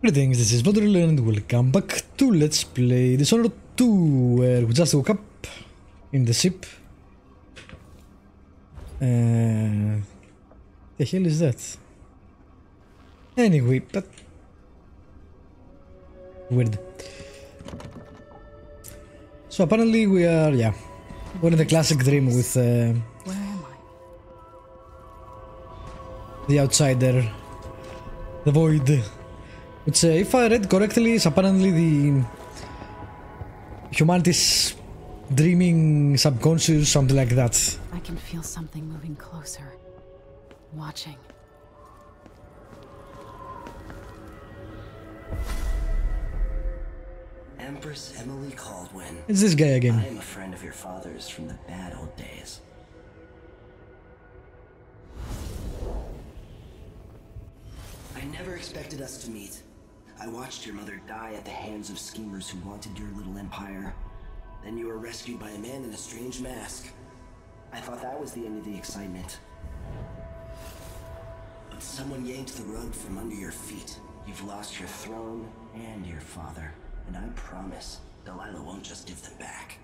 Greetings, this is Vlodril and welcome back to Let's Play Dishonored 2, where we just woke up in the ship. The hell is that? Anyway, but... weird. So apparently we are, we're in the classic dream with Where am I? the outsider, the void. Which, if I read correctly, is apparently the humanity's dreaming subconscious, something like that. I can feel something moving closer. Watching. Empress Emily Kaldwin. It's this guy again. I am a friend of your father's from the bad old days. I never expected us to meet. I watched your mother die at the hands of schemers who wanted your little empire. Then you were rescued by a man in a strange mask. I thought that was the end of the excitement. But someone yanked the rug from under your feet. You've lost your throne and your father. And I promise, Delilah won't just give them back.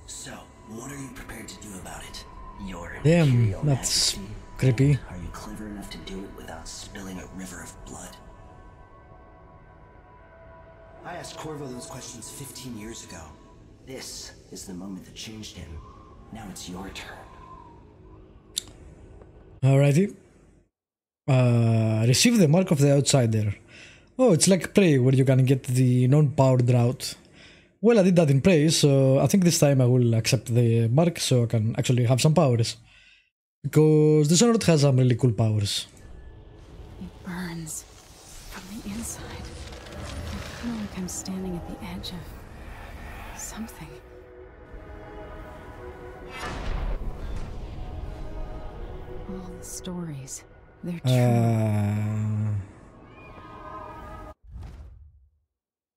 So, what are you prepared to do about it? Your Imperial that's Majesty? creepy. Are you clever enough to do it without spilling a river of blood? I asked Corvo those questions 15 years ago. This is the moment that changed him. Now it's your turn. Alrighty. Receive the mark of the outsider. Oh, it's like Prey, where you can get the non-powered route. Well, I did that in Prey, so I think this time I will accept the mark so I can actually have some powers. Because Dishonored has some really cool powers. It burns from the inside. I feel like I'm standing at the edge of something. All the stories, they're true.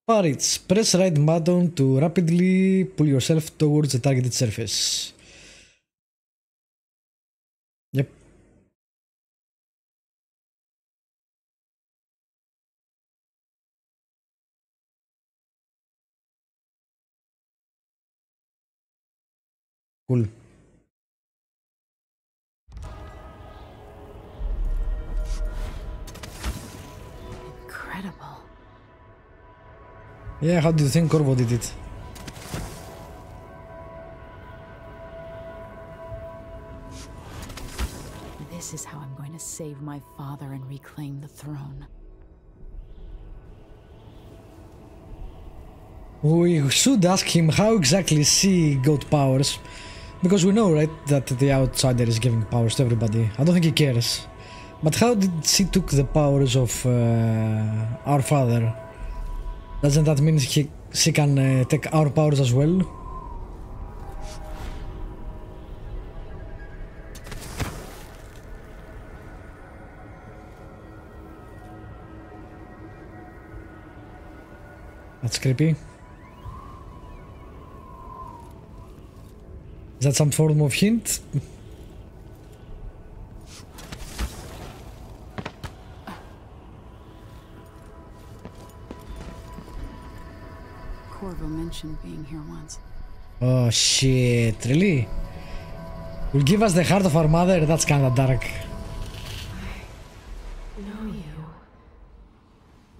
Parits. Press right button to rapidly pull yourself towards the targeted surface. Yep. Cool. Incredible. Yeah, how do you think Corvo did it? This is how I'm going to save my father and reclaim the throne. We should ask him how exactly she got powers. Because we know, right, that the outsider is giving powers to everybody. I don't think he cares. But how did she took the powers of our father? Doesn't that mean she can take our powers as well? That's creepy. Is that some form of hint? Corvo mentioned being here once. Oh shit, really? Will give us the heart of our mother? That's kinda dark. I know you.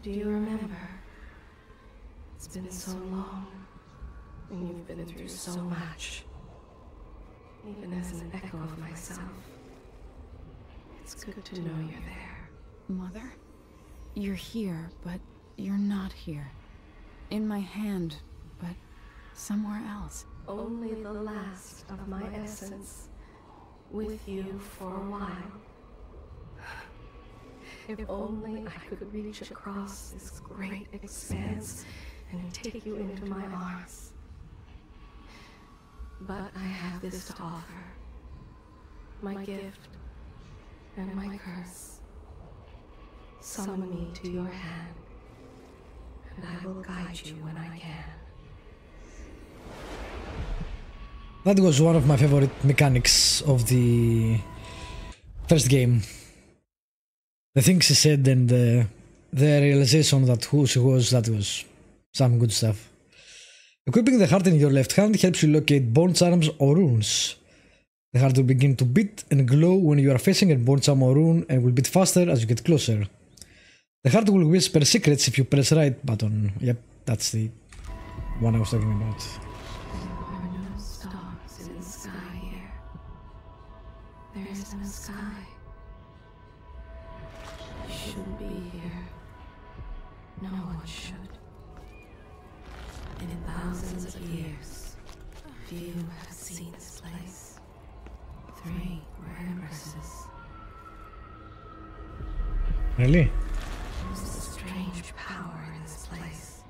Do you remember? It's been so long, and you've been through so much. Even as an echo of myself, it's good to know you're there. Mother? You're here, but you're not here. In my hand, but somewhere else. Only the last of my essence, with you for a while. If only I could reach across this great expanse and take you into my arms. But I have this to offer. My gift and my curse. Summon me to your hand, and I will guide you when I can. That was one of my favorite mechanics of the first game. The things he said and the realization that who she was, that was some good stuff. Equipping the heart in your left hand helps you locate bone charms or runes. The heart will begin to beat and glow when you are facing a bone charm or rune and will beat faster as you get closer. The heart will whisper secrets if you press right button. Yep, that's the one I was talking about. There are no stars in the sky here. There isn't a sky. You shouldn't be here. No one should. And in thousands of years, few have seen this place. 3 were empresses. Really? There's a strange power in this place.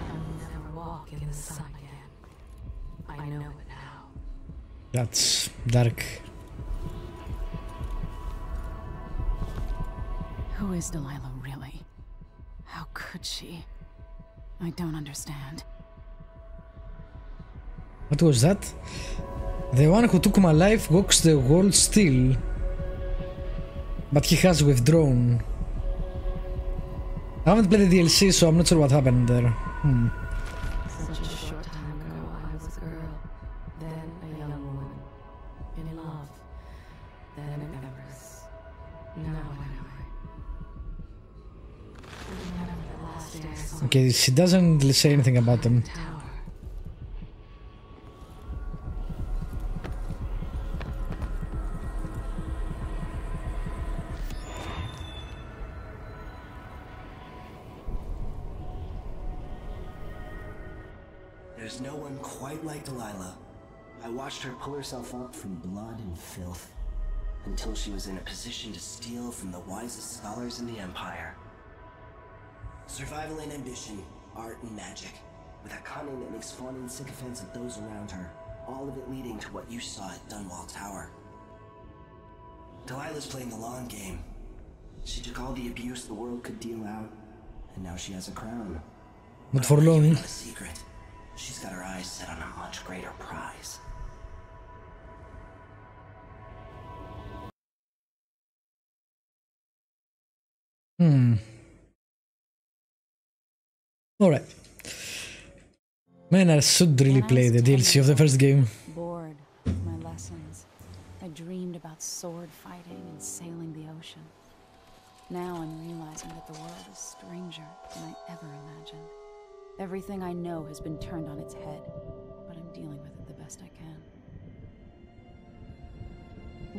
I will never walk in the sun again. I know it now. That's dark. Who is Delilah really? How could she? I don't understand. What was that? The one who took my life walks the world still, but he has withdrawn. I haven't played the DLC, so I'm not sure what happened there. Such a short time ago, I was a girl, then a young woman, in love, then an empress. Now what am I? Remember the last day I saw Okay, she doesn't say anything about them. the tower. There's no one quite like Delilah. I watched her pull herself up from blood and filth, until she was in a position to steal from the wisest scholars in the Empire. Survival and ambition, art and magic, with a cunning that makes fawning sycophants of those around her, all of it leading to what you saw at Dunwall Tower. Delilah's playing the long game. She took all the abuse the world could deal out, and now she has a crown. Not for long. Not a secret. She's got her eyes set on a much greater prize. Alright. Man, I should really play the DLC of the first game. Bored with my lessons. I dreamed about sword fighting and sailing the ocean. Now I'm realizing that the world is stranger than I ever imagined. Everything I know has been turned on its head, but I'm dealing with it the best I can.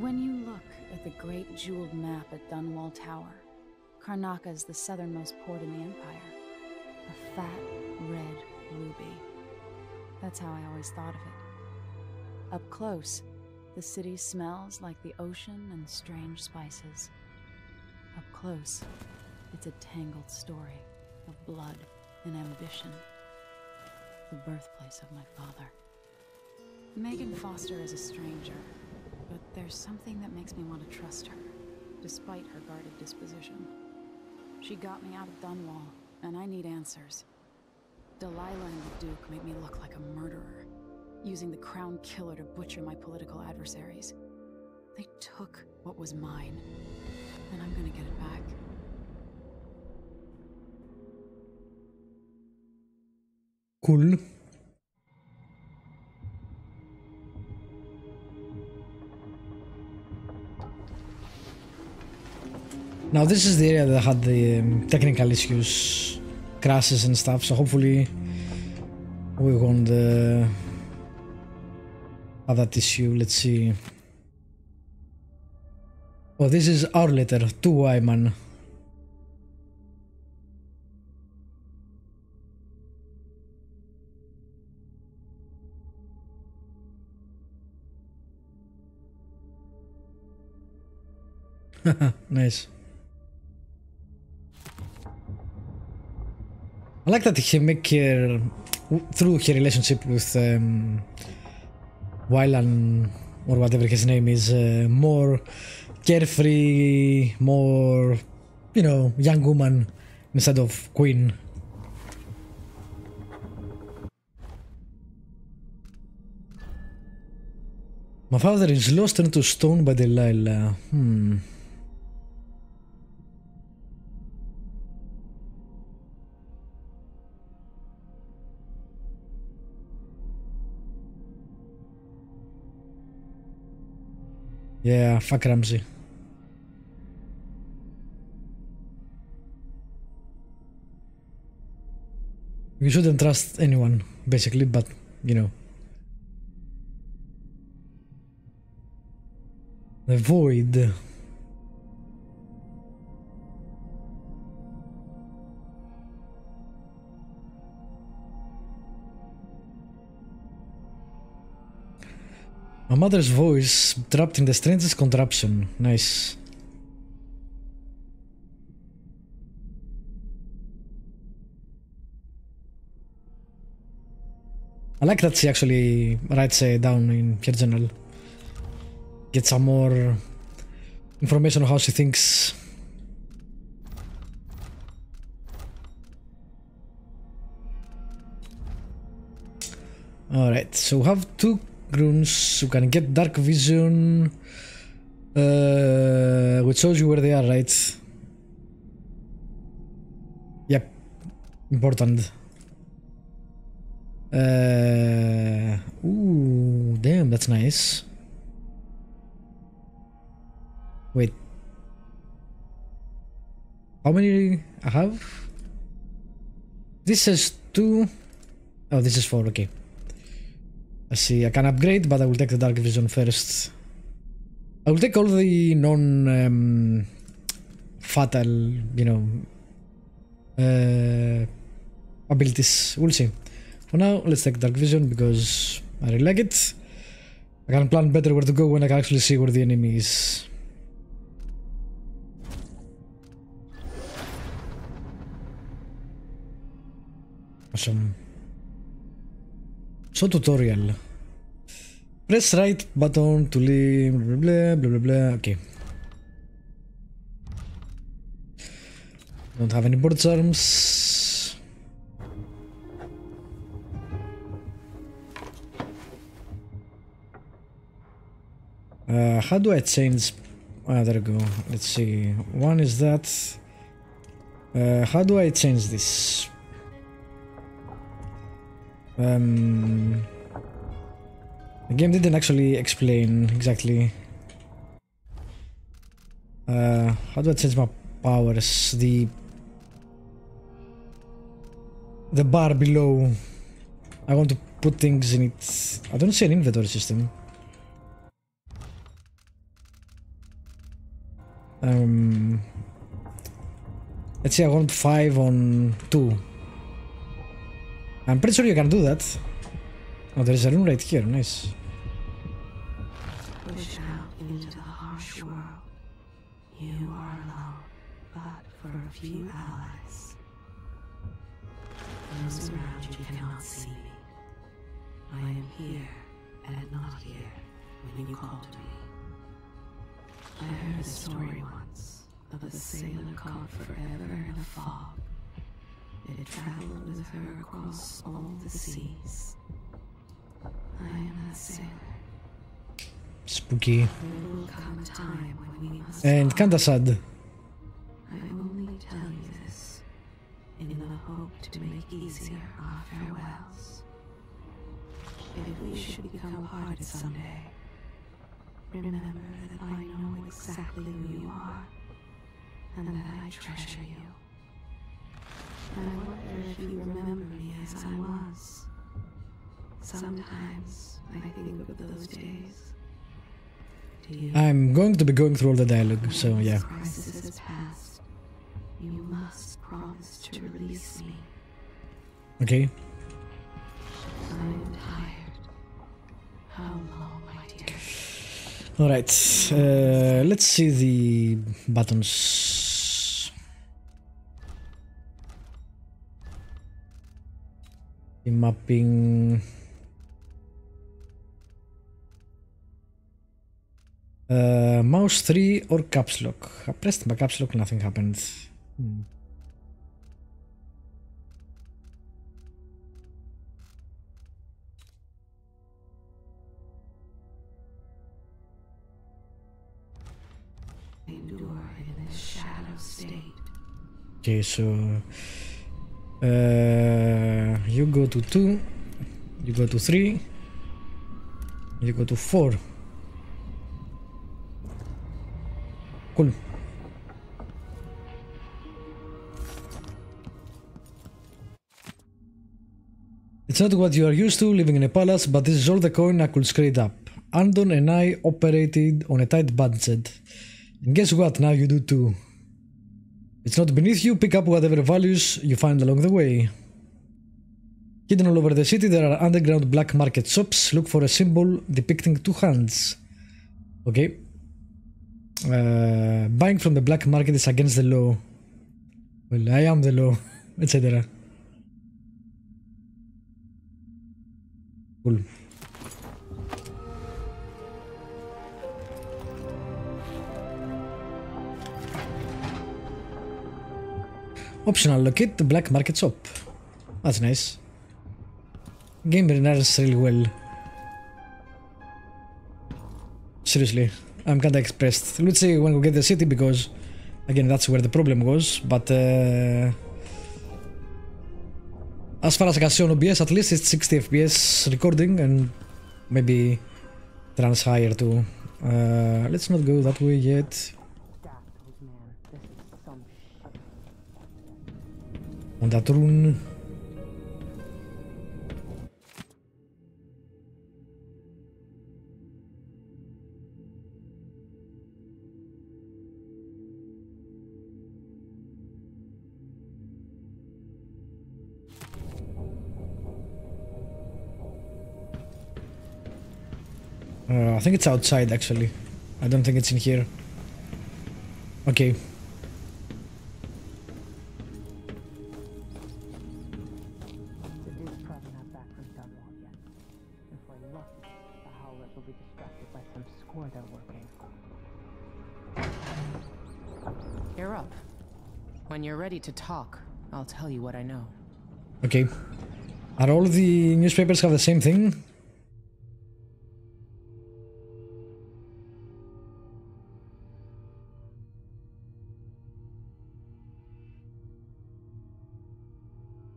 When you look at the great jeweled map at Dunwall Tower, Karnaca is the southernmost port in the Empire. A fat, red ruby. That's how I always thought of it. Up close, the city smells like the ocean and strange spices. Up close, it's a tangled story of blood and ambition. The birthplace of my father. Megan Foster is a stranger, but there's something that makes me want to trust her, despite her guarded disposition. She got me out of Dunwall, and I need answers. Delilah and the Duke made me look like a murderer, using the crown killer to butcher my political adversaries. They took what was mine, and I'm gonna get it back. Cool. Now this is the area that had the technical issues, crashes and stuff, so hopefully we won't have that issue. Let's see. Oh, this is our letter to Wyman. Nice. I like that he make her, through her relationship with Wylan, or whatever his name is, more carefree, more, you know, young woman instead of queen. My father is lost turned to stone by Delilah. Yeah, fuck Ramsey. You shouldn't trust anyone, basically, but, you know. The void. My mother's voice trapped in the strangest contraption. Nice. I like that she actually writes down in her journal. Get some more information on how she thinks. Alright, so we have 2 runes. You can get dark vision, which shows you where they are, right? Yep, important. Ooh, damn, that's nice. Wait, how many I have? This says 2. Oh, this is 4, okay. I see, I can upgrade, but I will take the dark vision first. I will take all the non-fatal, you know, abilities. We'll see. For now, let's take dark vision because I really like it. I can plan better where to go when I can actually see where the enemy is. Awesome. So tutorial. Press right button to leave, blah blah blah blah blah. Okay. Don't have any board charms. How do I change? Ah, there we go. Let's see. One is that. How do I change this? The game didn't actually explain exactly. How do I change my powers? The bar below. I want to put things in it. I don't see an inventory system. Let's say I want 5 on 2. I'm pretty sure you can do that. Oh, there is a room right here. Nice. Push out into the harsh world. You are alone, but for a few allies. Those around you cannot see me. I am here and not here when you call to me. I heard a story once of a sailor caught forever in a fog. It traveled with her across all the seas. I am that sailor. Spooky. There will come a time when we must And kinda sad. I only tell you this in the hope to make easier our farewells. If we should become parted someday, remember that I know exactly who you are, and that I treasure you. I wonder if you remember me as I was. Sometimes I think of those days. Do you? I'm going to be going through all the dialogue, so yeah. This crisis has passed. You must promise to release me. Okay. I am tired. How long, my dear? Alright. Let's see the buttons. The mapping. Mouse 3 or caps lock. I pressed my caps lock, nothing happened. endure in this shadow state. Okay, so you go to 2, you go to 3, you go to 4. Cool. It's not what you are used to living in a palace, but this is all the coin I could scrape up. Anton and I operated on a tight budget. And guess what, now you do too. It's not beneath you, pick up whatever values you find along the way. Hidden all over the city there are underground black market shops. Look for a symbol depicting 2 hands. Okay. Buying from the black market is against the law. Well, I am the law, etc. Cool. Optional, locate the black market shop. That's nice. Game runs really well. Seriously, I'm kinda expressed. Let's say when we get the city, because again that's where the problem was, but as far as I can see on OBS, at least it's 60 FPS recording and maybe trans higher too. Let's not go that way yet. On that rune. I think it's outside actually. I don't think it's in here. Okay. You're up. When you're ready to talk, I'll tell you what I know. Okay. Are all the newspapers have the same thing?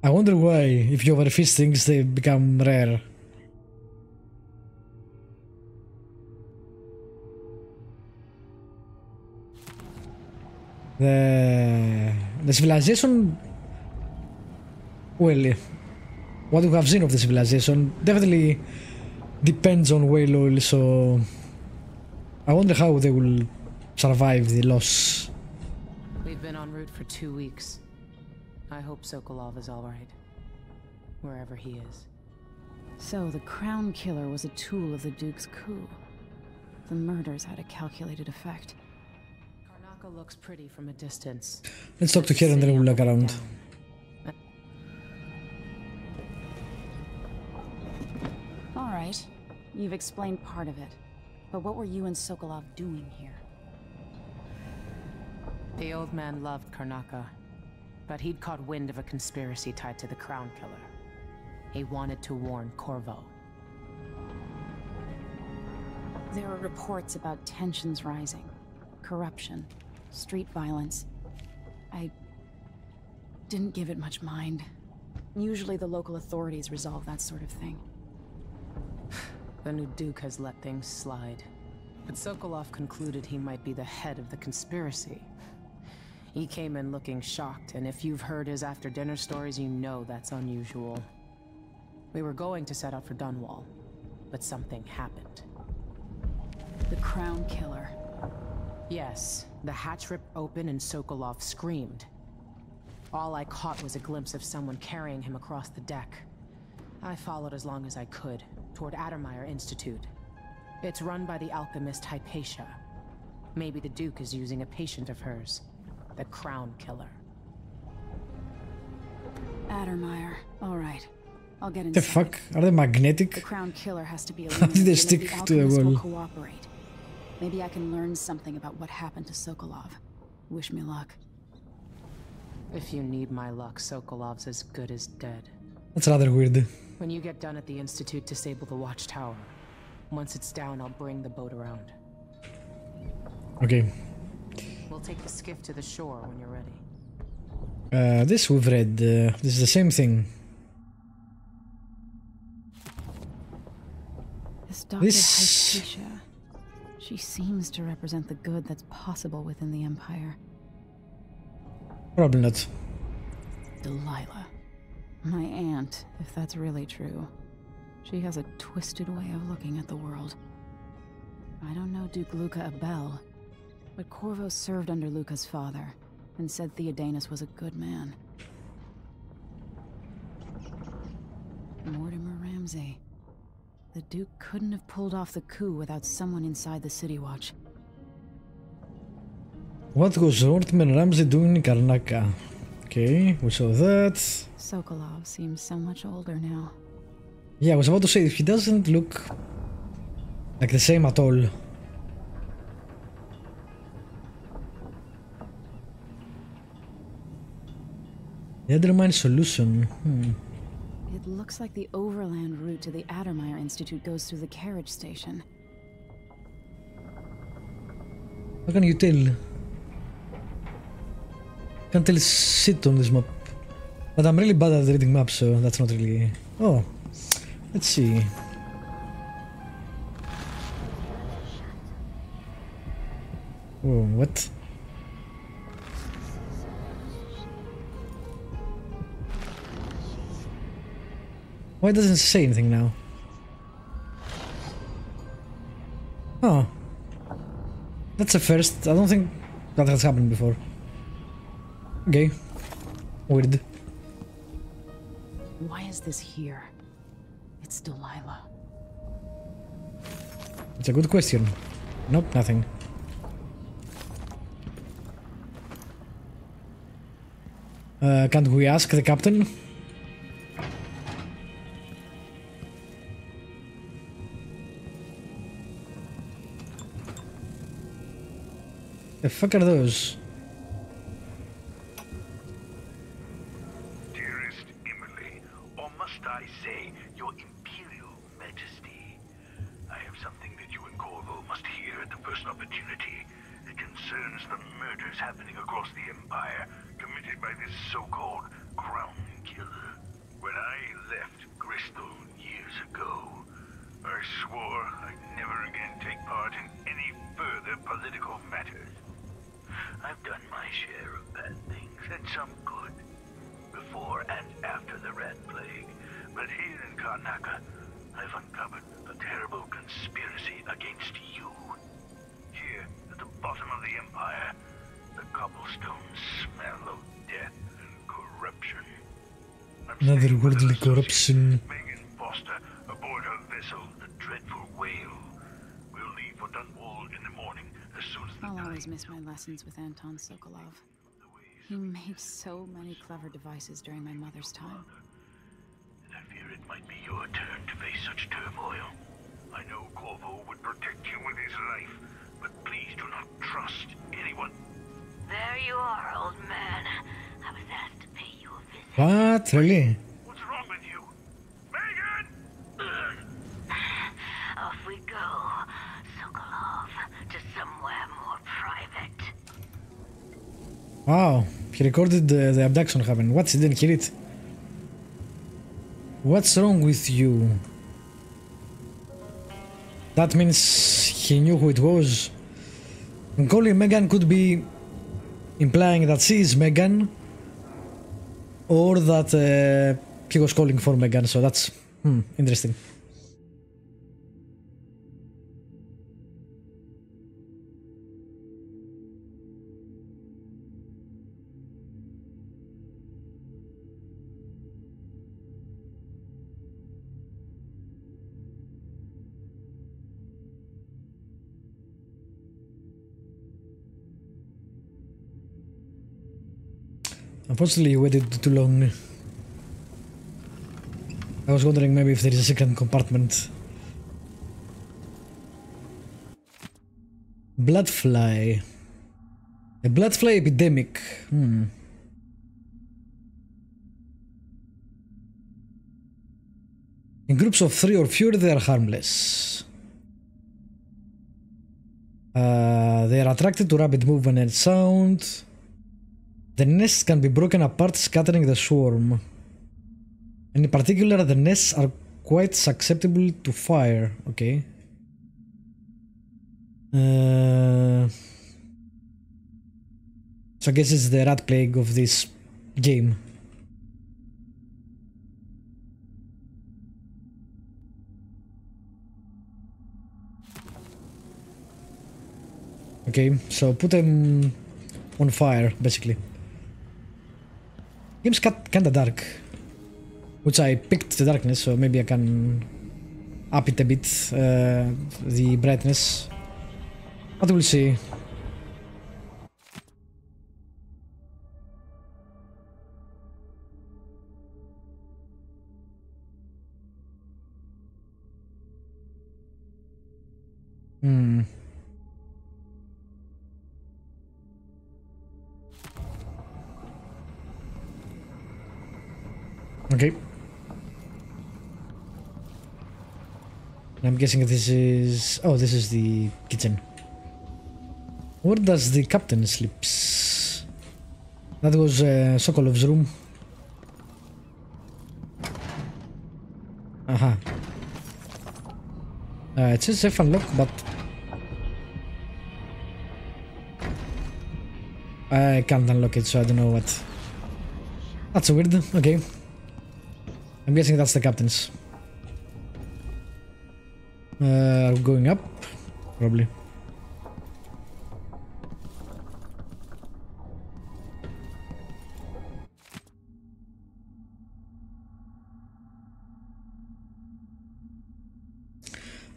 I wonder why, if you overfish things, they become rare. The civilization, well, what we have seen of the civilization definitely depends on whale oil, so I wonder how they will survive the loss. We've been en route for 2 weeks. I hope Sokolov is alright, wherever he is. So the Crown Killer was a tool of the Duke's coup. The murders had a calculated effect. Karnaka looks pretty from a distance. Let's talk to her and then we'll look around. Alright, you've explained part of it. But what were you and Sokolov doing here? The old man loved Karnaka, but he'd caught wind of a conspiracy tied to the Crown Killer. He wanted to warn Corvo. There were reports about tensions rising, corruption, street violence. I didn't give it much mind. Usually the local authorities resolve that sort of thing. The new Duke has let things slide, but Sokolov concluded he might be the head of the conspiracy. He came in looking shocked, and if you've heard his after-dinner stories, you know that's unusual. We were going to set out for Dunwall, but something happened. The Crown Killer. Yes, the hatch ripped open and Sokolov screamed. All I caught was a glimpse of someone carrying him across the deck. I followed as long as I could, toward Addermeyer Institute. It's run by the alchemist Hypatia. Maybe the Duke is using a patient of hers. The Crown Killer. Addermeyer. All right. I'll get inside. The fuck? Are they magnetic? The Crown Killer has to be How did they stick to the wall? will cooperate. Maybe I can learn something about what happened to Sokolov. Wish me luck. If you need my luck, Sokolov's as good as dead. That's rather weird. When you get done at the Institute, disable the watchtower. Once it's down, I'll bring the boat around. Okay. take the skiff to the shore when you're ready. This we've read. This is the same thing. This Dr. Hypatia, she seems to represent the good that's possible within the Empire. Probably not. Delilah. My aunt, if that's really true. She has a twisted way of looking at the world. I don't know Duke Luca Abel, but Corvo served under Luca's father, and said Theodanis was a good man. Mortimer Ramsay. The Duke couldn't have pulled off the coup without someone inside the City Watch. What was Mortimer Ramsay doing in Karnaca? Okay, we saw that. Sokolov seems so much older now. Yeah, I was about to say, he doesn't look like the same at all. The Undermine solution. It looks like the overland route to the Addermeyer Institute goes through the carriage station. How can you tell? Can't tell shit on this map. But I'm really bad at reading maps, so that's not really... Oh, let's see. Oh, what? Why doesn't it say anything now? Oh. That's a first. I don't think that has happened before. Okay. Weird. Why is this here? It's Delilah. It's a good question. Nope, nothing. Can't we ask the captain? The fuck are those? Dearest Emily, or must I say, your Imperial Majesty, I have something that you and Corvo must hear at the first opportunity. It concerns the murders happening across the Empire, committed by this so-called Crown Killer. When I left Bristol years ago, I swore I'd never again take part in any further political matters. I've done my share of bad things, and some good, before and after the Rat Plague. But here in Karnaca, I've uncovered a terrible conspiracy against you. Here, at the bottom of the Empire, the cobblestones smell of death and corruption. Another worldly corruption. Megan Foster, aboard her vessel, the Dreadful Whale. We'll leave for Dunwall in the morning as soon as the I'll tide always miss my lessons with Anton Sokolov. He made so many clever devices during my mother's time. I fear it might be your turn to face such turmoil. I know Corvo would protect you with his life, but please do not trust anyone. There you are, old man. I was asked to pay you a visit. What? Really? What's wrong with you? Megan! Off we go, Sokolov, to somewhere more private. Wow. He recorded the abduction happen. What? He didn't hear it? What's wrong with you? That means he knew who it was. And calling Megan could be implying that she is Megan, or that he was calling for Megan, so that's interesting. Unfortunately, you waited too long. I was wondering maybe if there is a second compartment. Bloodfly. A bloodfly epidemic. In groups of 3 or fewer, they are harmless. They are attracted to rapid movement and sound. The nests can be broken apart, scattering the swarm. And in particular, the nests are quite susceptible to fire. Okay. So I guess it's the rat plague of this game. Okay, so put them on fire, basically. Game's kinda dark, which I picked the darkness, so maybe I can up it a bit, the brightness, but we'll see. Okay. I'm guessing this is... Oh, this is the kitchen. Where does the captain sleeps? That was Sokolov's room. Aha. It says safe unlock, but... I can't unlock it, so I don't know what... That's weird. Okay. I'm guessing that's the captain's. Going up? Probably.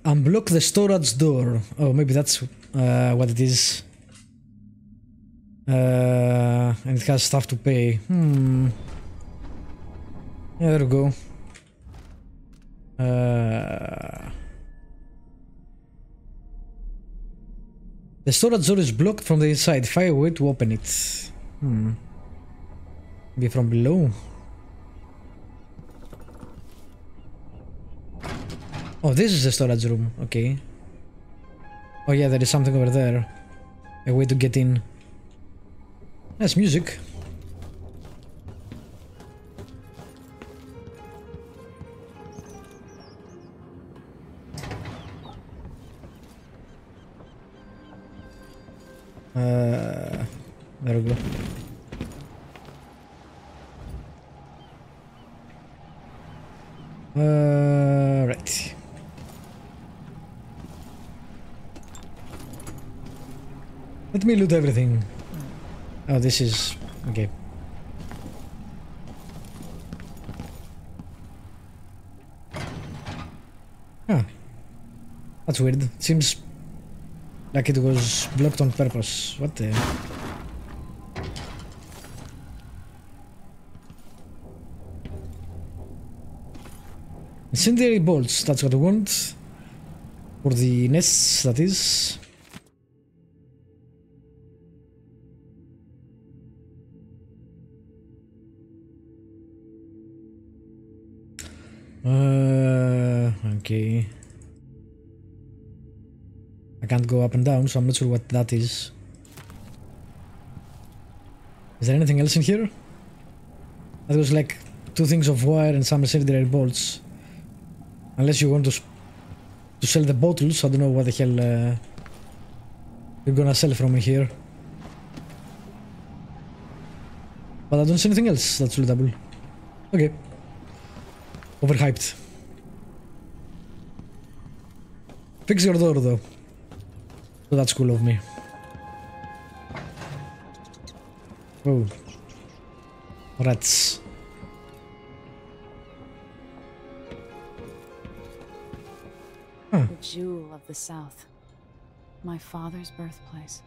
Unblock the storage door. Oh, maybe that's what it is. And it has stuff to pay. Yeah, there we go. The storage door is blocked from the inside. Find a way to open it. Maybe from below. Oh, this is the storage room. Okay. Oh yeah, there is something over there. A way to get in. Nice music. There we go. Right. Let me loot everything. Oh, this is... okay. Huh. That's weird. Seems like it was blocked on purpose. What the... Incendiary bolts, that's what I want. For the nests, that is. Okay. I can't go up and down, so I'm not sure what that is. Is there anything else in here? That was like 2 things of wire and some incendiary bolts. Unless you want to sell the bottles, I don't know what the hell you're gonna sell from here. But I don't see anything else that's lootable. Okay. Overhyped. Fix your door though. So that's cool of me. Oh. Rats. The jewel of the South. My father's birthplace.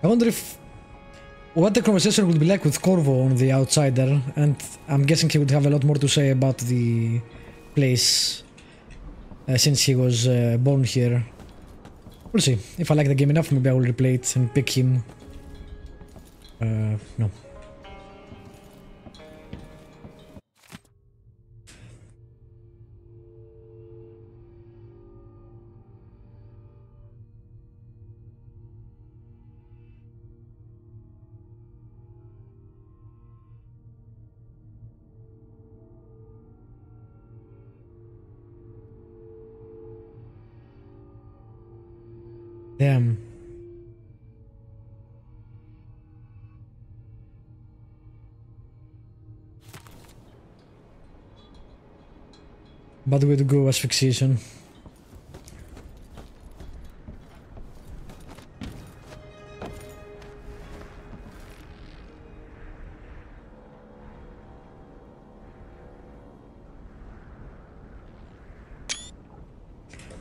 I wonder if... what the conversation would be like with Corvo on The Outsider, and I'm guessing he would have a lot more to say about the place since he was born here. We'll see. If I like the game enough, maybe I will replay it and pick him. No. Damn. Bad way to go, asphyxiation.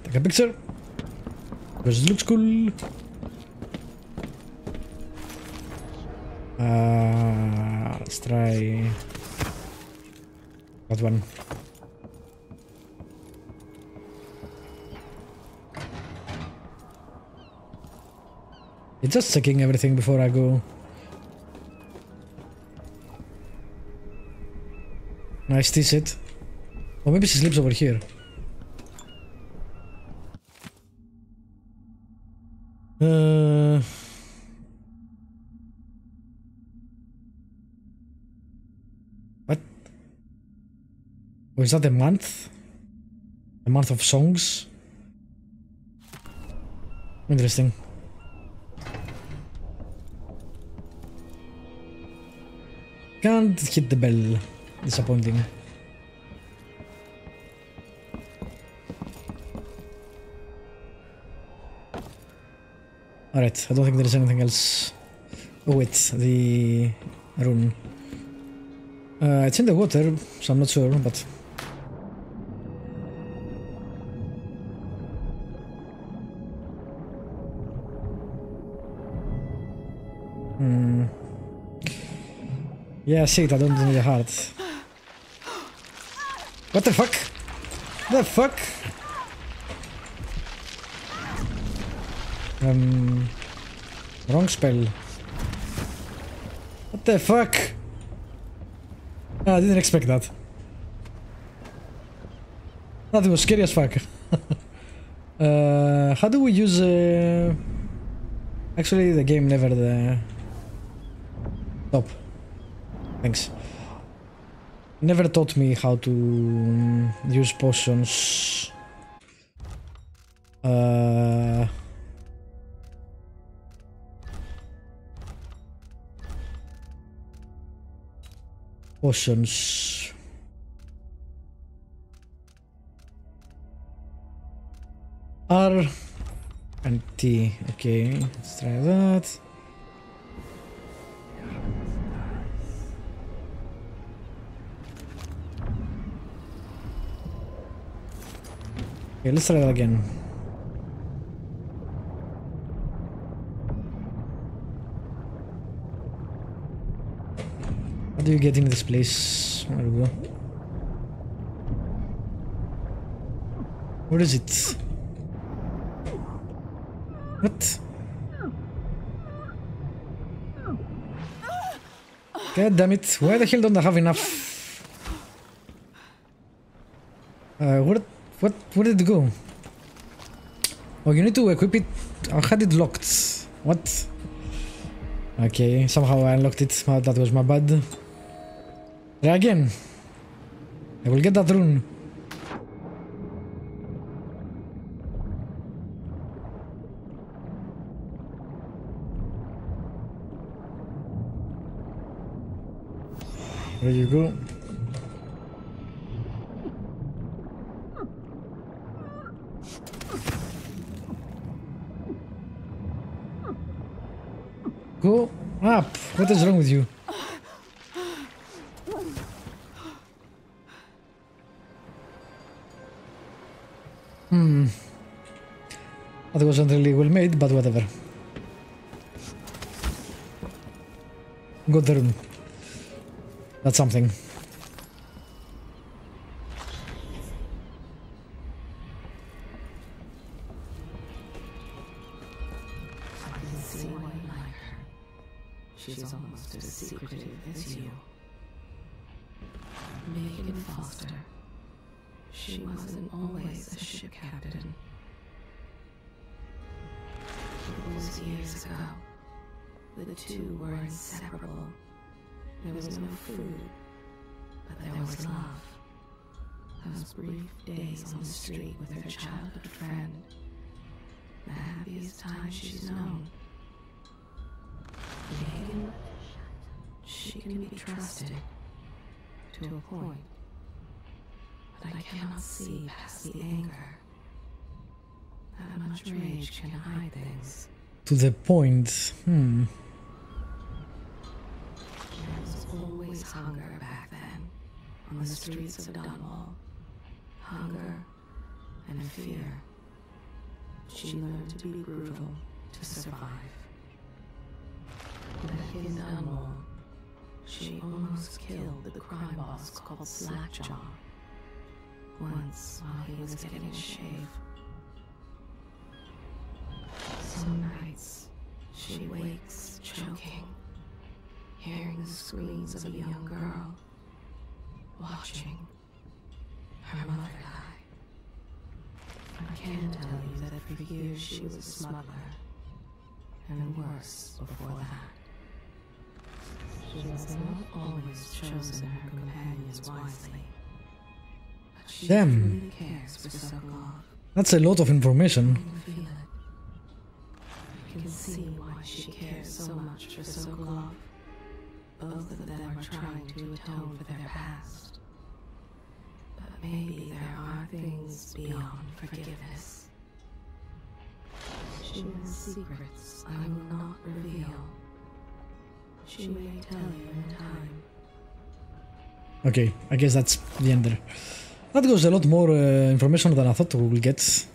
Take a picture. Because it looks cool. Let's try that one. It's just checking everything before I go. Nice tea set. Or maybe she sleeps over here. What? Oh, is that a month? A month of songs? Interesting. Can't hit the bell. Disappointing. Alright, I don't think there's anything else. Oh wait, the rune. It's in the water, so I'm not sure, but... Yeah, shit, I don't need a heart. What the fuck? The fuck? Wrong spell. What the fuck? I didn't expect that. That was scary as fuck. How do we use... Actually, the game never... Stop. Thanks. Never taught me how to use potions. Potions. R and T. Okay, let's try that. Okay, let's try that again. How do you get into this place? There we go. What is it? What? God damn it, why the hell don't I have enough? Where did it go? Oh, you need to equip it. I had it locked. What? Okay, somehow I unlocked it. Oh, that was my bad. Try again. I will get that rune. There you go. Go up! What is wrong with you? That wasn't really well made, but whatever. Got the room. That's something. She's almost as secretive as you. Megan Foster. She wasn't always a ship captain. It was years ago. The two were inseparable. There was no food, but there was love. Those brief days on the street with her childhood friend. The happiest happiest time she's known. Megan, she can be trusted to a point, but I cannot see past the anger. That much rage can hide things. To the point. There was always hunger back then, on the streets of Dunwall. Hunger and fear. She learned to be brutal to survive. Back in Dunwall, she almost killed the crime boss called Slackjaw. Once while he was getting a shave. Some nights, she wakes choking, hearing the screams of a young girl, watching her mother die. I can tell you that for years she was a smuggler, and worse before that. She has not always chosen her companions wisely, but she really cares for Sokolov. That's a lot of information. You feel it. You can see why she cares so much for Sokolov. Both of them are trying to atone for their past. But maybe there are things beyond forgiveness. She has secrets I will not reveal. She may tell you in time. Okay, I guess that's the end there. That was a lot more information than I thought we will get.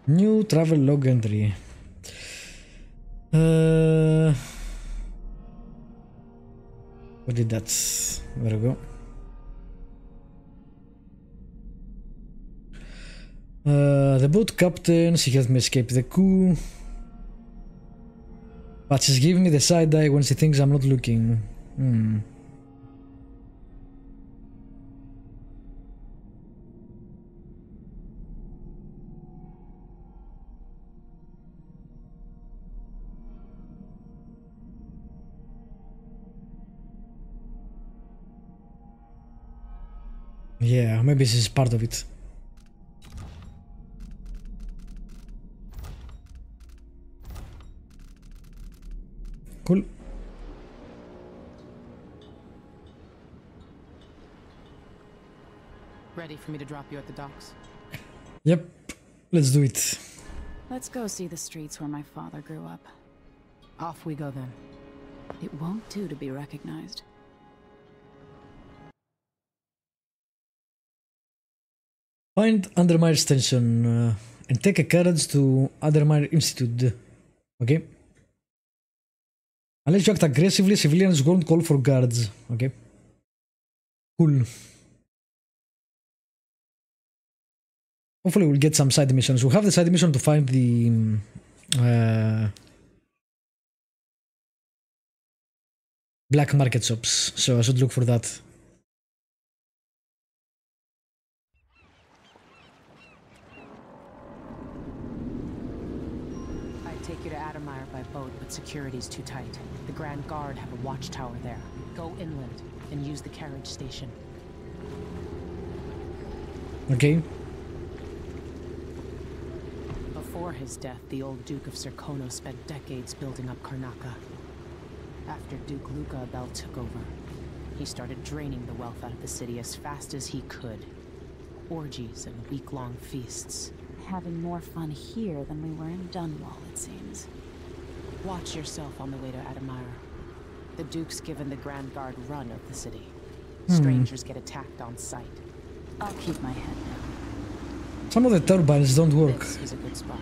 New travel log entry. Where did that? There we go. The boat captain, she helped me escape the coup. But she's giving me the side eye when she thinks I'm not looking. Yeah, maybe this is part of it. Cool. Ready for me to drop you at the docks? Yep, let's do it. Let's go see the streets where my father grew up. Off we go then. It won't do to be recognized. Find Undermire Station and take a carriage to Undermire Institute. Okay. Unless you act aggressively, civilians won't call for guards. Okay. Cool. Hopefully we'll get some side missions. We have the side mission to find the black market shops, so I should look for that. Take you to Adamire by boat, but security's too tight. The Grand Guard have a watchtower there. Go inland and use the carriage station. Okay. Before his death, the old Duke of Serkono spent decades building up Karnaca. After Duke Luca Abel took over, he started draining the wealth out of the city as fast as he could. Orgies and week-long feasts. Having more fun here than we were in Dunwall, it seems. Watch yourself on the way to Adamire. The Duke's given the Grand Guard run of the city. Strangers get attacked on sight. I'll keep my head down. Some of the turbines don't work. This is a good spot.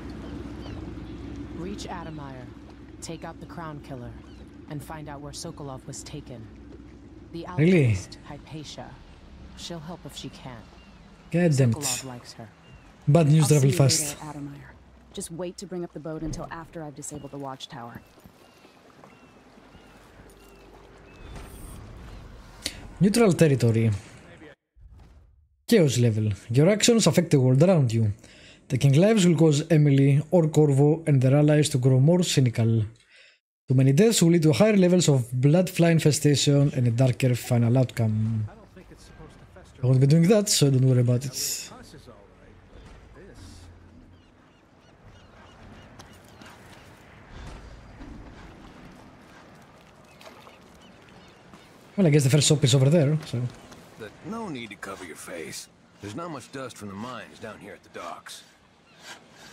Reach Adamire, take out the Crown Killer, and find out where Sokolov was taken. The alchemist, Hypatia. She'll help if she can. God damn it. Sokolov likes her. Bad news, I'll travel see you fast. later at Adamire. Just wait to bring up the boat until after I've disabled the watchtower. Neutral territory. Chaos level. Your actions affect the world around you. Taking lives will cause Emily or Corvo and their allies to grow more cynical. Too many deaths will lead to higher levels of blood fly infestation and a darker final outcome. I won't be doing that, so don't worry about it. Well, I guess the first shop is over there, so... No need to cover your face. There's not much dust from the mines down here at the docks.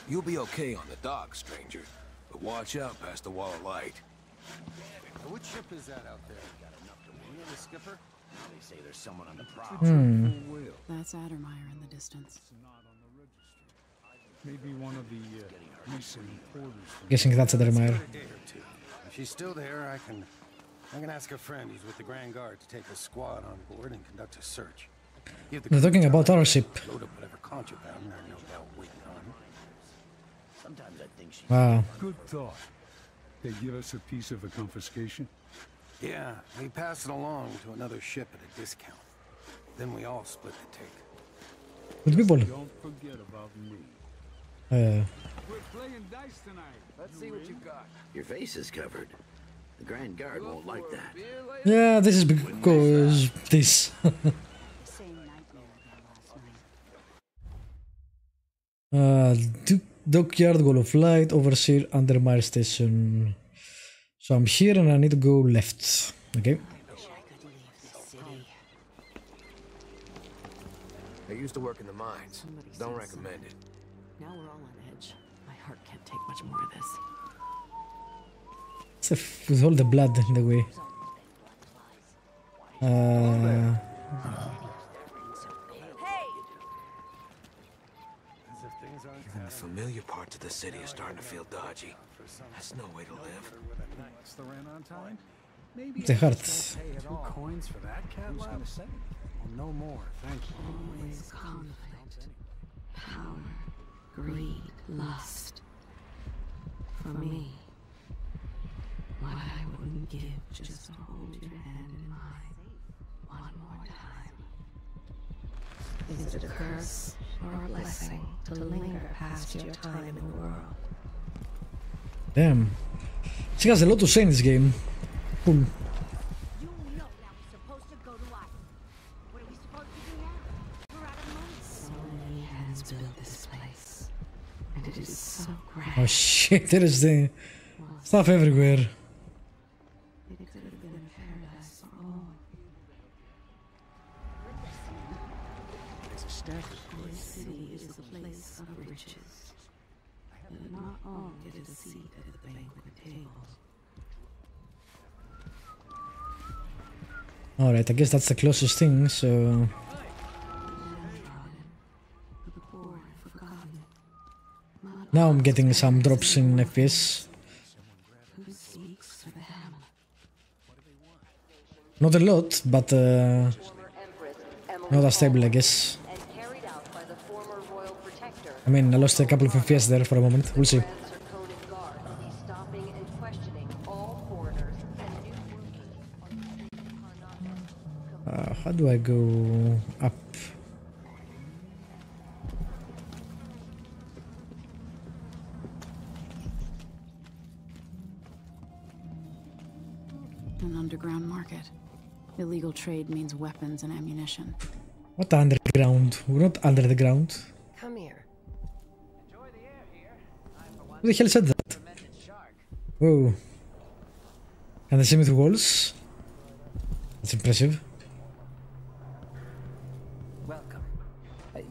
You'll be okay on the docks, stranger. But watch out past the wall of light. What ship is that out there? Got enough to wing it, skipper? They say there's someone on the prow. That's Addermeyer in the distance. Maybe one of the recent orders. Guessing that's Addermeyer. If she's still there, I can ask a friend who's with the Grand Guard to take a squad on board and conduct a search. They're talking about our ship. Load up whatever contraband they're no doubt waiting on. Sometimes I think she's... Wow. Good thought. They give us a piece of a confiscation? Yeah, we pass it along to another ship at a discount. Then we all split the take. Good people. Don't forget about me. Uh, We're playing dice tonight. Let's see what you got. Your face is covered. The Grand Guard won't like that. yeah, this is because this. Same nightmare than last night. Dockyard, Wall of Light, Overseer, Undermire Station. So I'm here and I need to go left. Okay. I used to work in the mines. Don't recommend it. Now we're all on edge. My heart can't take much more of this. With all the blood in the way. Even the familiar parts of the city are starting to feel dodgy. That's no way to live. What's the rent on time? Maybe It's a heart. pay it all. 2 coins for that cat lab? Well, no more, thank you. Always conflict. Power. Greed. Lust. For me. What I wouldn't give just to hold your hand in mine. One more time. Is it a curse or a blessing to linger past your time in the world? Damn. She has a lot to say in this game. Cool. You know that we're supposed to go to what? What are we supposed to do now? We're out of money. So many hands built this place. And it is so grand. Oh shit, there is the stuff everywhere. It could have been a paradise for all. This city is a place of riches. But not all get a seat at the banquet table. Alright, I guess that's the closest thing, so... The poor and forgotten. Now I'm getting some drops in FPS. Who seeks for them? Not a lot, but not as stable, I guess. And carried out by the former royal protector. I mean, I lost a couple of FPS there for a moment. We'll see. Grants are coded guard. He's stopping and questioning all foreigners and new workers on the streets of Karnataka. How do I go up? An underground market. Illegal trade means weapons and ammunition. What underground? We're not under the ground. Come here. Who the hell said that? Whoa. Can they see me through walls? That's impressive. Welcome.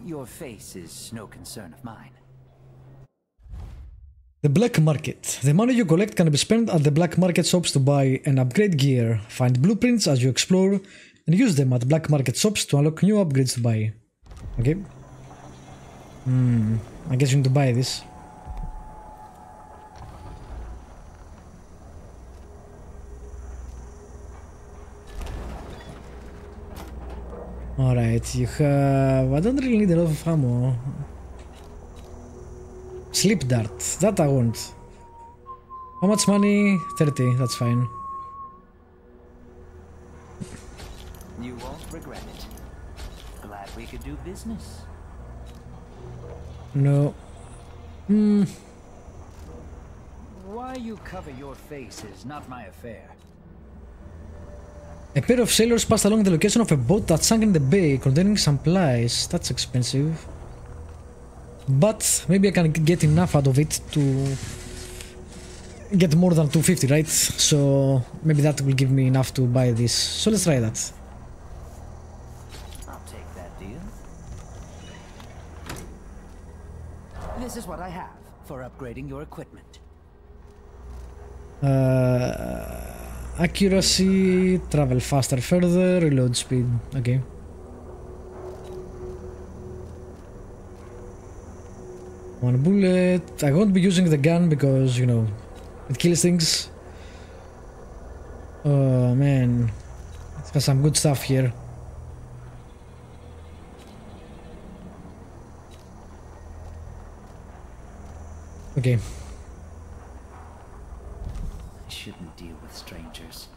Your face is no concern of mine. The black market. The money you collect can be spent at the black market shops to buy and upgrade gear. Find blueprints as you explore and use them at black market shops to unlock new upgrades to buy. Okay. I guess you need to buy this. Alright, you have... I don't really need a lot of ammo. Sleep dart, that I want. How much money? 30, that's fine. You won't regret it. Glad we could do business. No. Why you cover your face is not my affair. A pair of sailors passed along the location of a boat that sank in the bay containing supplies. That's expensive. But maybe I can get enough out of it to get more than 250, right? So maybe that will give me enough to buy this. So let's try that. I'll take that deal. This is what I have for upgrading your equipment. Accuracy, travel faster further, reload speed. Okay. One bullet. I won't be using the gun because, you know, it kills things. Oh man. It has some good stuff here. Okay. I shouldn't deal with strangers.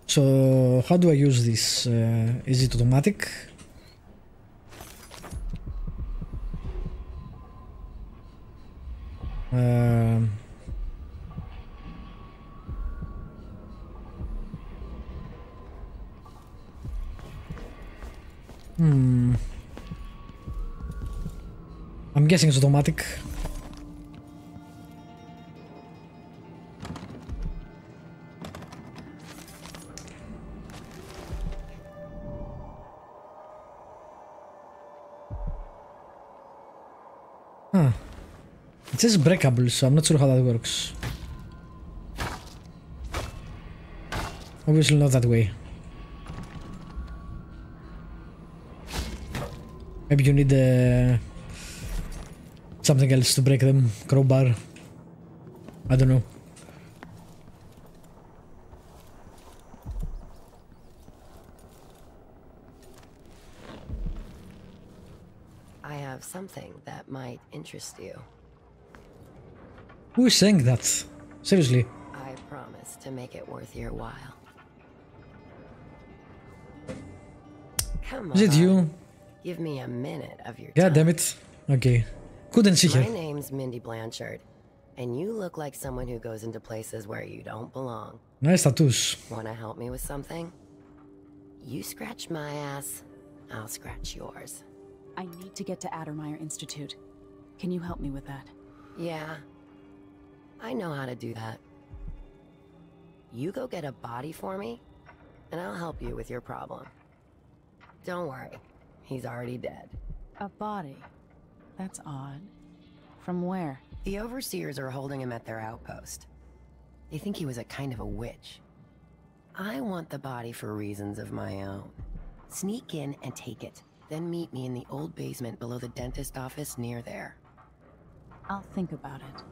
So, how do I use this? Is it automatic? I'm guessing it's automatic. Huh. It says breakable, so I'm not sure how that works. Obviously not that way. Maybe you need something else to break them. Crowbar. I don't know. I have something that might interest you. Who is saying that? Seriously. I promise to make it worth your while. Come on. Is it you? Give me a minute of your God time. damn it. Okay. Couldn't see her. My name's Mindy Blanchard, and you look like someone who goes into places where you don't belong. Nice tattoos. Want to help me with something? You scratch my ass, I'll scratch yours. I need to get to Addermeyer Institute. Can you help me with that? Yeah, I know how to do that. You go get a body for me, and I'll help you with your problem. Don't worry, he's already dead. A body? That's odd. From where? The overseers are holding him at their outpost. They think he was a kind of a witch. I want the body for reasons of my own. Sneak in and take it, then meet me in the old basement below the dentist office near there. I'll think about it.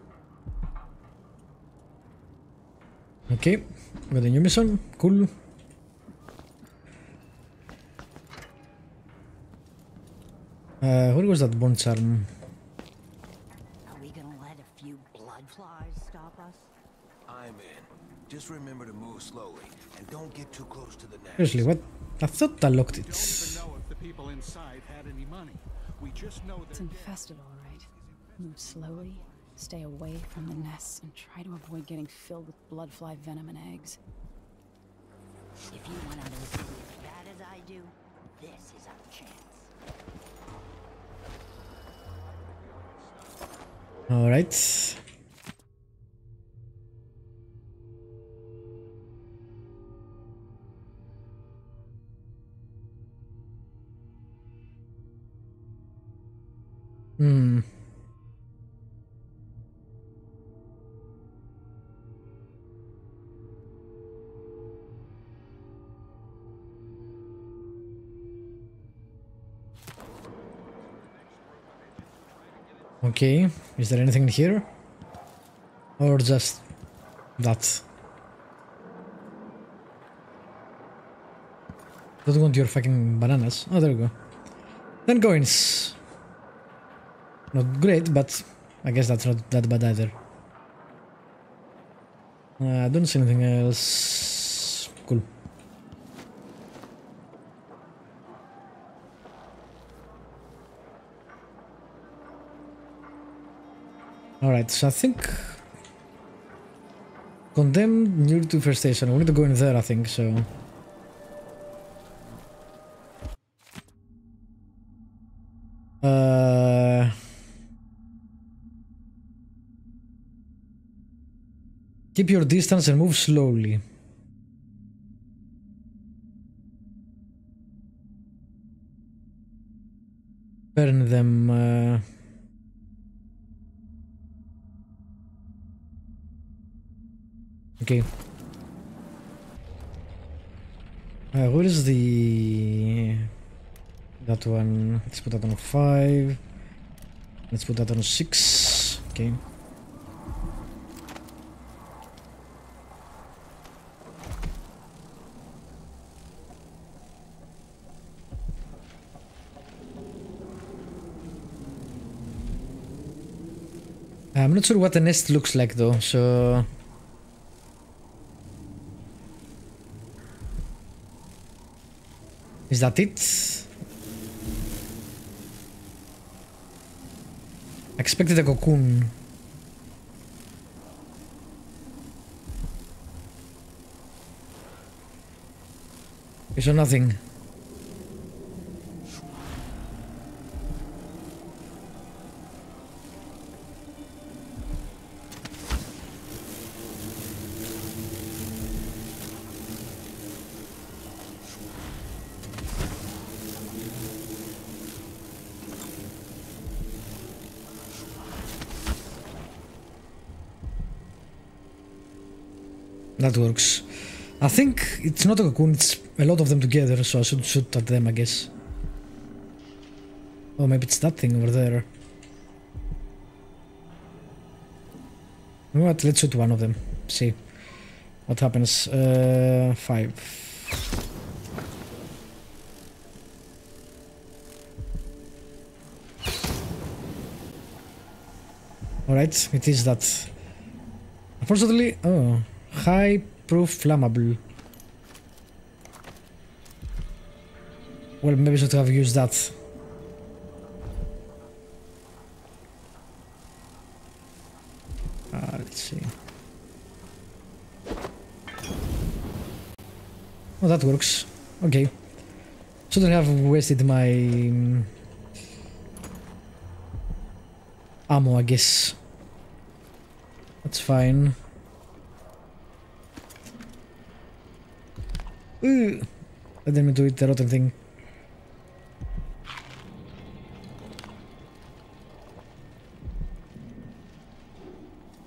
Okay. Got a new mission. Cool. Where was that bone charm? Are we gonna let a few blood flies stop us? I'm in. Just remember to move slowly and don't get too close to the nest. Seriously, what? I thought I locked it. Don't even know if the people inside had any money. We just know It's that infested, all right. Move slowly, stay away from the nests, and try to avoid getting filled with bloodfly venom and eggs. If you want to lose as bad as I do, this is our chance. All right. Okay, is there anything here? Or just that? Don't want your fucking bananas. Oh, there we go. 10 coins. Not great, but I guess that's not that bad either. I don't see anything else. Cool. Alright, so I think condemned near to first station. We need to go in there, I think, so. Keep your distance and move slowly. Burn them. Okay. Where is the... that one? Let's put that on 5. Let's put that on 6. Okay. I'm not sure what the nest looks like though, so... Is that it? I expected a cocoon. So nothing. That works. I think it's not a cocoon, it's a lot of them together, so I should shoot at them, I guess. Oh, maybe it's that thing over there. You know what? Let's shoot one of them. See what happens. 5. Alright, it is that. Unfortunately, oh. High proof flammable. Well, maybe I should have used that. Let's see. Oh, that works. Okay. Shouldn't have wasted my ammo, I guess. That's fine. I didn't do it, the rotten thing.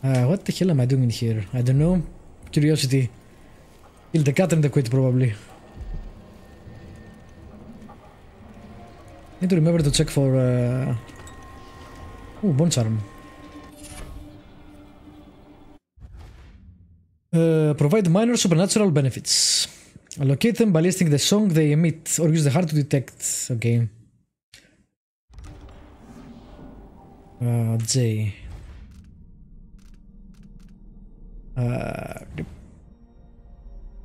What the hell am I doing here? I don't know. Curiosity. Kill the cat and the quit, probably. Need to remember to check for... Oh, bone charm. Provide minor supernatural benefits. Locate them by listing the song they emit, or use the heart to detect. Okay. J.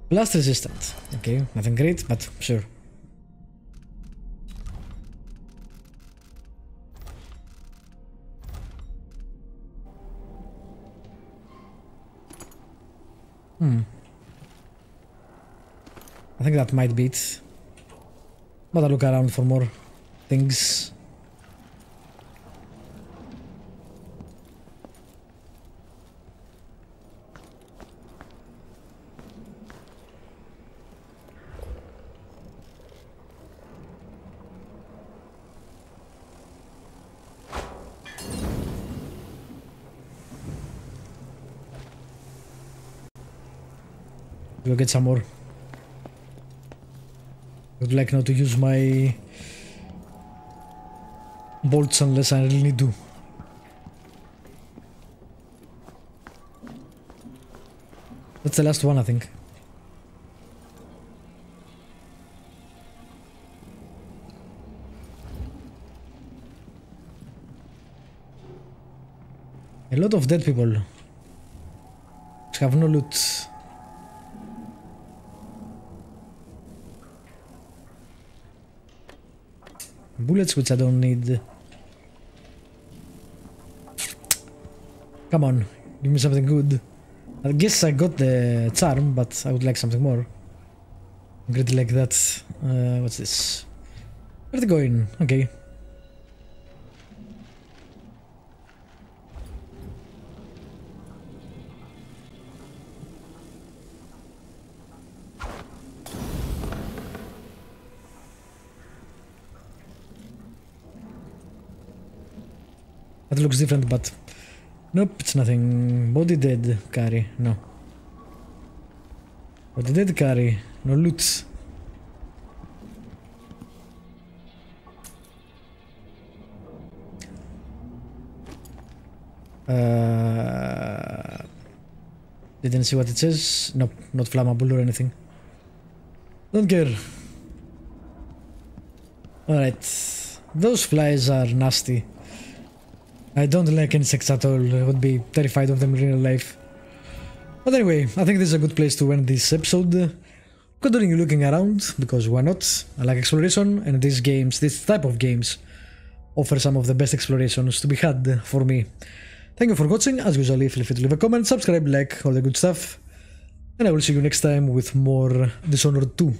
Blast resistant. Okay, nothing great, but sure. I think that might be it. But I'll look around for more things. We'll get some more. I would like now to use my bolts unless I really need to. That's the last one, I think. A lot of dead people which have no loot. Bullets which I don't need. Come on, give me something good. I guess I got the charm, but I would like something more. Great like that. What's this? Where's it going? Okay. That looks different, but nope, it's nothing. Body dead, carry, no. Body dead, carry, no loot. Didn't see what it says. Nope, not flammable or anything. Don't care. Alright. Those flies are nasty. I don't like insects at all. I would be terrified of them in real life. But anyway, I think this is a good place to end this episode. Continue looking around, because why not? I like exploration, and these games, this type of games, offer some of the best explorations to be had for me. Thank you for watching. As usual, feel free to leave a comment, subscribe, like, all the good stuff. And I will see you next time with more Dishonored 2.